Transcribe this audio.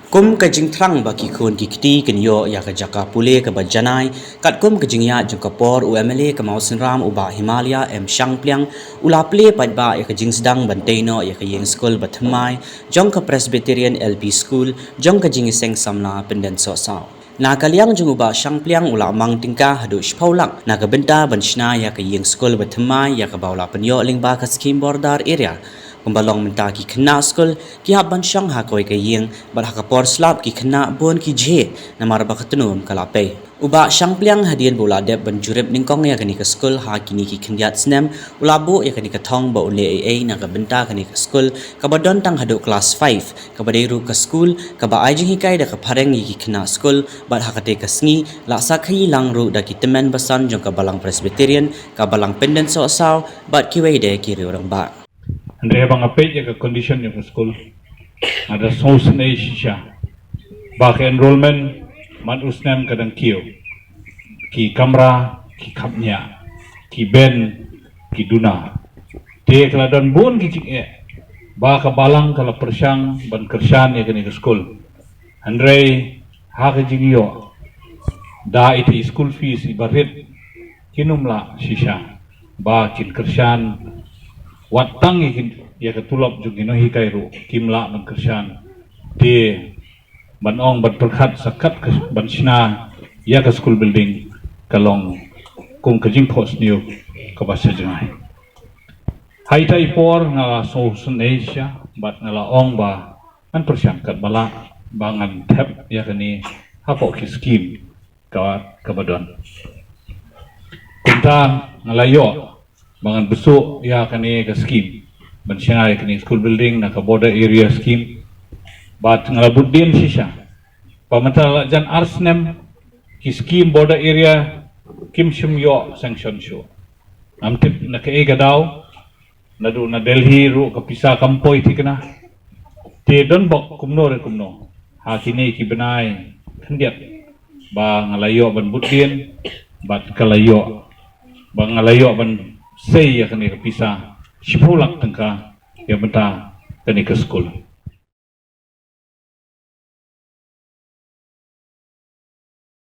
Kum kajing trang baki kun kikti kenyo ya kajaka pule ke bajanai kat kum kajing ya jengkapor u MLA ke Mausenram uba Himalaya Shangpliang ula ple padba ya kajing sedang bantaino ya ïing skul bathmai jong ke Presbyterian LP Skul jong kajing iseng samla Pyndensohsaw. Na kaliang jung uba Shangpliang ula mang tingka hadu shpaulak na kebenta banshna ya ïing skul bathmai ya ke baula penyo lingba ke skim bordar area. Pembalong minta ki kena skul ki haban syang hakoi ke ïing bar hakapor slap ki kena bon ki je namar ba ketenun kalape uba Shangpliang hadian bola dep banjurip ningkong ya kini ke skul ha kini ki kendiat snem ulabu ya kini ke thong ba ule AA na ka benta kini ke skul ka badon tang hadu kelas 5 ka baderu ke skul ka ba ajing hikai da ka pareng ki kena skul bar hakate ke sngi laksa khai lang ru da ki temen basan jong ka Balang Presbyterian ka Balang Pyndensohsaw bar ki weide ki orang ba. Andre bang apet ya ke condition yang school ada source Asia bak enrollment man usnam kadang kio ki kamera ki kapnya ki ben ki duna te keladon bun ki cik ba ka balang kala persyang ban kersan ya kini ke school Andre ha ke jingyo da iti school fees ibarit kinumla shisha ba kin kersan watang ikin ya ketulap jung inohi kairu kimla ban kersan te ban ong ban perkhat sakat ke ban sina ya ke school building kalong kum kajing post new ke basa jengai hai tai por ngala South Asia bat ngala ong ba an persyang kat bala bangan tap ya kini hapo ki skim ka badon kunta ngalayo bangan besuk ya kini ke skim bansyai kini school building na ke border area skim bat ngalabudin sisa pamantal jan arsnem ki skim border area kim shimyo sanction show amtip na ke gadau nadu na Delhi ru ke pisa kampoi tikna te don bok kumno re kumno ha kini ki benai kendiat ba ngalayo ban budin bat kalayo ba ngalayo ban sei ya kini ke pisa shipulak tengka ya benta kini ke school